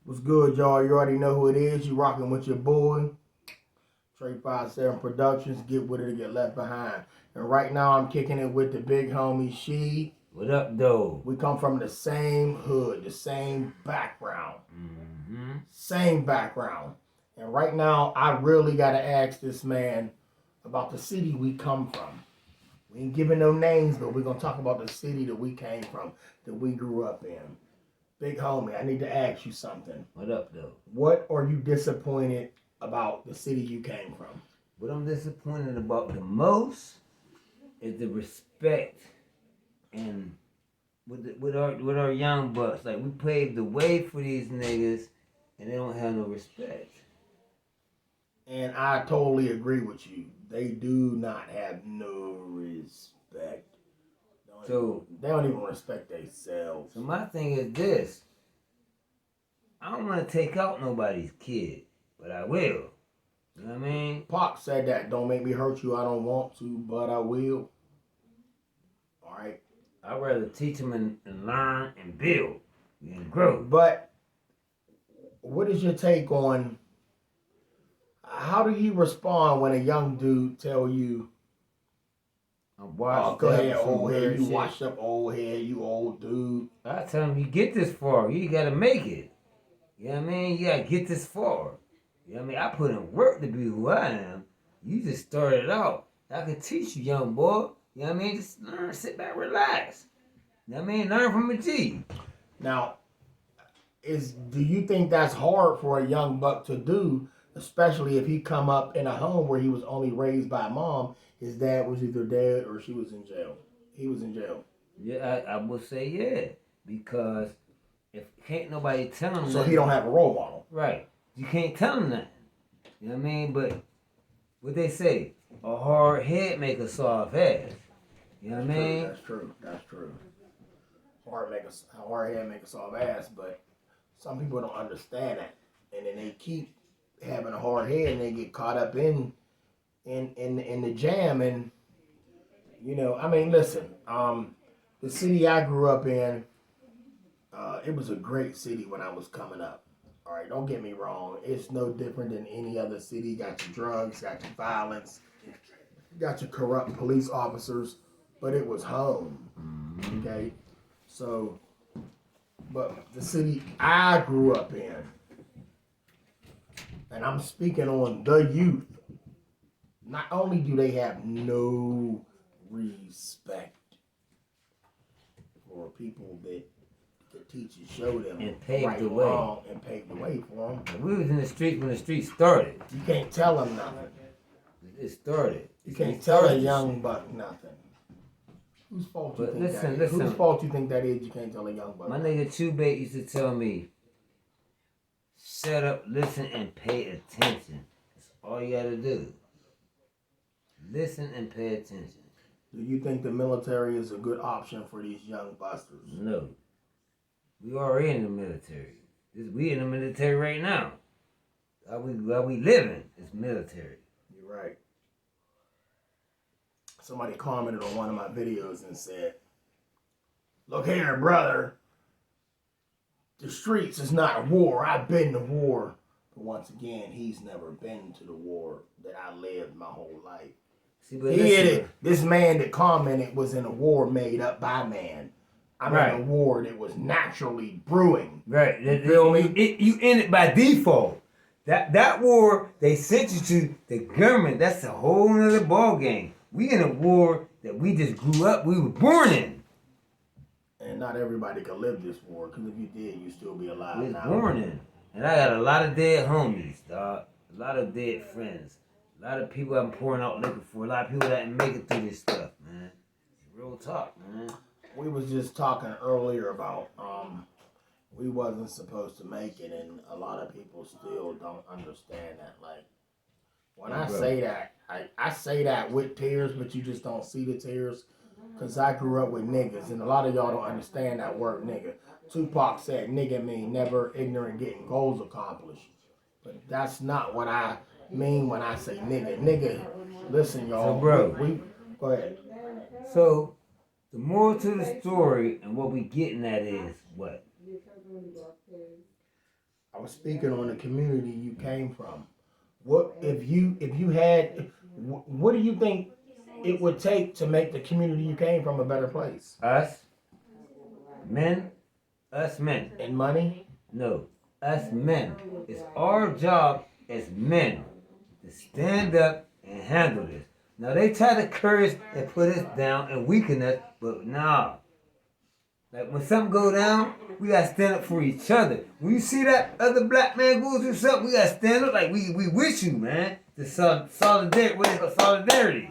What's good, y'all? You already know who it is. You rocking with your boy, Tre57 Productions. Get with it or get left behind. And right now, I'm kicking it with the big homie, She. What up, though? We come from the same hood, the same background. Same background. And right now, I really got to ask this man about the city we come from. We ain't giving no names, but we're going to talk about the city that we came from, that we grew up in. Big homie, I need to ask you something. What up, though? What are you disappointed about the city you came from? What I'm disappointed about the most is the respect and with our young bucks. Like, we paved the way for these niggas, and they don't have no respect. And I totally agree with you. They do not have no respect. They don't even respect themselves. So my thing is this. I don't want to take out nobody's kid, but I will. You know what I mean? Pop said that. Don't make me hurt you. I don't want to, but I will. All right. I'd rather teach them and learn and build and grow. But what is your take on how do you respond when a young dude tell you, go ahead, old head. You washed up old head. You old dude. I tell him, you get this far. You got to make it. You know what I mean? You got to get this far. You know what I mean? I put in work to be who I am. You just started out. I can teach you, young boy. You know what I mean? Just learn, sit back, relax. You know what I mean? Learn from a G. Now, do you think that's hard for a young buck to do, especially if he come up in a home where he was only raised by mom? His dad was either dead or she was in jail. He was in jail. Yeah, I would say yeah. Because if can't nobody tell him so he don't have a role model. Right. You can't tell him nothing. You know what I mean? But what they say, a hard head make a soft ass. You know what I mean? That's true. That's true. Hard head make a soft ass, but some people don't understand that. And then they keep having a hard head and they get caught up in the jam. And you know, I mean, listen, the city I grew up in, it was a great city when I was coming up. All right, don't get me wrong. It's no different than any other city. Got your drugs, got your violence, got your corrupt police officers, but it was home. Okay? So, but the city I grew up in, and I'm speaking on the youth, not only do they have no respect for people that the teachers showed them and paved the way. And paved the way for them. We was in the street when the street started. You can't tell them nothing. It started. You can't tell a young buck nothing. Whose fault you think that is? Whose fault you think that is? You can't tell a young buck. My nigga Chubate used to tell me, shut up, listen, and pay attention. That's all you gotta do. Listen and pay attention. Do you think the military is a good option for these young busters? No. We already in the military. We in the military right now. How we living is military. You're right. Somebody commented on one of my videos and said, look here, brother. The streets is not a war. I've been to war. But once again, he's never been to the war that I lived my whole life. See, but this man that commented was in a war made up by man. I'm in a war that was naturally brewing. Right. You feel me? You in it by default. That war they sent you to, the government, that's a whole nother ball game. We in a war that we just grew up, we were born in. And not everybody can live this war, because if you did, you'd still be alive we now. Was born in. And I got a lot of dead homies, dog. A lot of dead friends. A lot of people I'm pouring out liquor for. A lot of people that didn't make it through this stuff, man. Real talk, man. We was just talking earlier about we wasn't supposed to make it, and a lot of people still don't understand that. Like, when I say that, I say that with tears, but you just don't see the tears, because I grew up with niggas, and a lot of y'all don't understand that word nigga. Tupac said nigga mean never ignorant getting goals accomplished, but that's not what I mean when I say nigga. Nigga, listen, y'all. So, bro, we go ahead. So, the moral to the story and what we getting at is what? I I was speaking on the community you came from. What if you had? What do you think it would take to make the community you came from a better place? Us men, us men. And money? No, us men. It's our job as men to stand up and handle this. Now they try to curse and put us down and weaken us, but nah. Like when something go down, we gotta stand up for each other. When you see that other black man go through something, we gotta stand up like we with you, man. The solidarity, what is it, solidarity.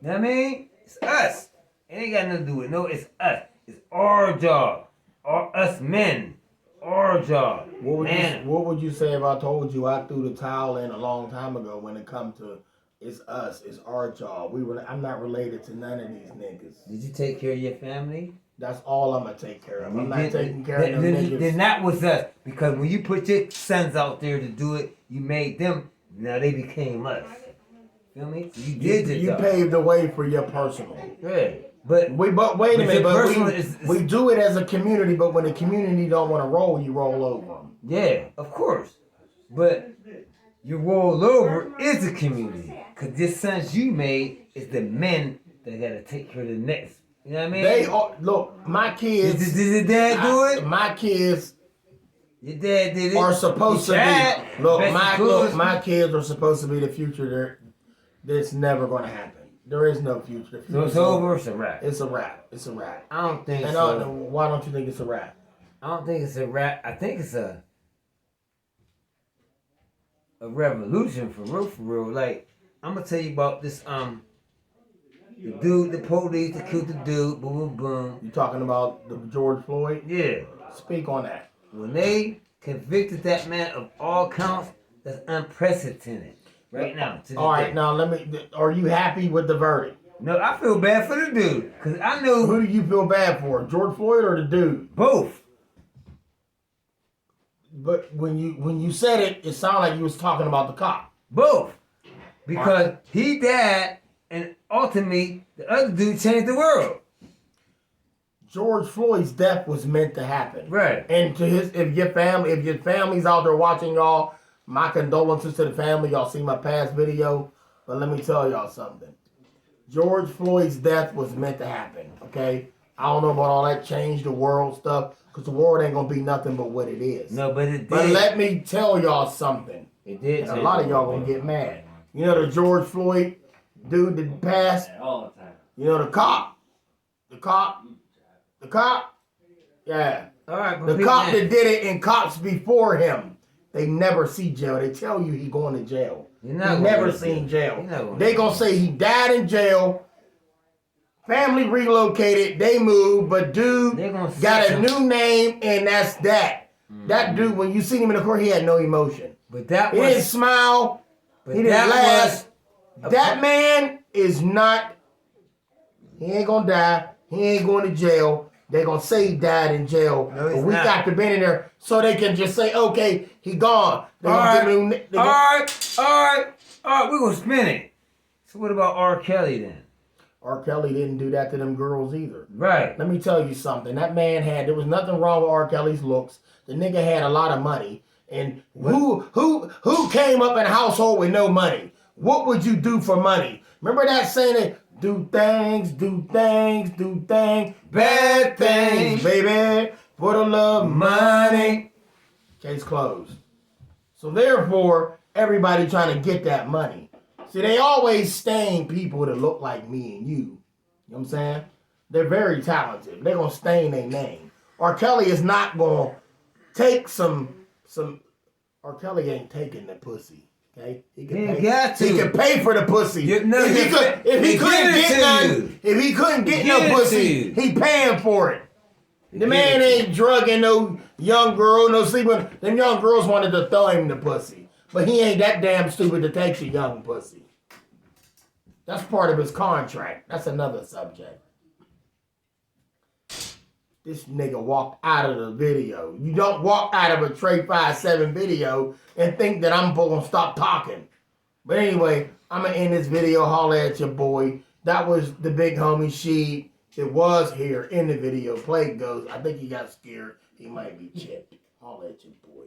You know what I mean? It's us. It ain't got nothing to do with no. It's us. It's our job. Us men. Our job. What would you say if I told you I threw the towel in a long time ago when it come to it's us, it's our job. I'm not related to none of these niggas. Did you take care of your family? That's all I'm gonna take care of. I'm not taking care of them niggas. Then that was us. Because when you put your sons out there to do it, you made them. Now they became us. Feel me? You did your job. You paved the way for your personal. Yeah. But wait a minute. We do it as a community, but when the community don't want to roll, you roll over them. Yeah, of course. But your roll over is the community. Because the sons you made is the men that got to take care of the next. You know what I mean? They are, look, my kids. Did your dad do it? My kids. Your dad did it. Are supposed to be. Look, my kids are supposed to be the future. That's never going to happen. There is no future. So it's over. It's a wrap. It's a wrap. It's a wrap. I don't think so. Why don't you think it's a wrap? I don't think it's a wrap. I think it's a revolution for real. Like, I'm gonna tell you about this. The dude, the police that killed the dude. Boom, boom, boom. You talking about the George Floyd? Yeah. Speak on that. When they convicted that man of all counts, that's unprecedented. Right now. All right, now are you happy with the verdict? No, I feel bad for the dude. Because I know. Who do you feel bad for? George Floyd or the dude? Both. But when you said it, it sounded like you was talking about the cop. Both. Because he died and ultimately the other dude changed the world. George Floyd's death was meant to happen. Right. And to if your family's out there watching y'all, my condolences to the family. Y'all see my past video. But let me tell y'all something. George Floyd's death was meant to happen, okay? I don't know about all that change the world stuff, because the world ain't going to be nothing but what it is. No, but it did. But let me tell y'all something. It did. And a lot of y'all going to get mad. You know the George Floyd dude that passed? All the time. You know the cop? The cop? Yeah. All right, the cop that did it and cops before him. They never see jail. They tell you he going to jail. He never seen jail. They gonna say he died in jail. Family relocated. They moved, but dude got a new name, and that's that. Mm-hmm. That dude, when you see him in the court, he had no emotion. But that he didn't smile. He didn't laugh. That man is not. He ain't gonna die. He ain't going to jail. They're going to say he died in jail. No, but we got to be in there so they can just say, okay, he gone. All right, we're going to spin it. So what about R. Kelly then? R. Kelly didn't do that to them girls either. Right. Let me tell you something. That man there was nothing wrong with R. Kelly's looks. The nigga had a lot of money. And who came up in a household with no money? What would you do for money? Remember that saying, do things, bad things, baby, for the love of money. Case closed. So therefore, everybody trying to get that money. See, they always stain people that look like me and you. You know what I'm saying? They're very talented. They're going to stain their name. R. Kelly is not going to take some... R. Kelly ain't taking the pussy. Okay, he can pay for the pussy. If he couldn't get no pussy, he paying for it. The man ain't drugging no young girl, no sleeping. Them young girls wanted to throw him the pussy, but he ain't that damn stupid to take the young pussy. That's part of his contract. That's another subject. This nigga walked out of the video. You don't walk out of a Tre57 video and think that I'm going to stop talking. But anyway, I'm going to end this video. Holla at your boy. That was the big homie She. It was here in the video. Play goes. I think he got scared. He might be chipped. Holla at your boy.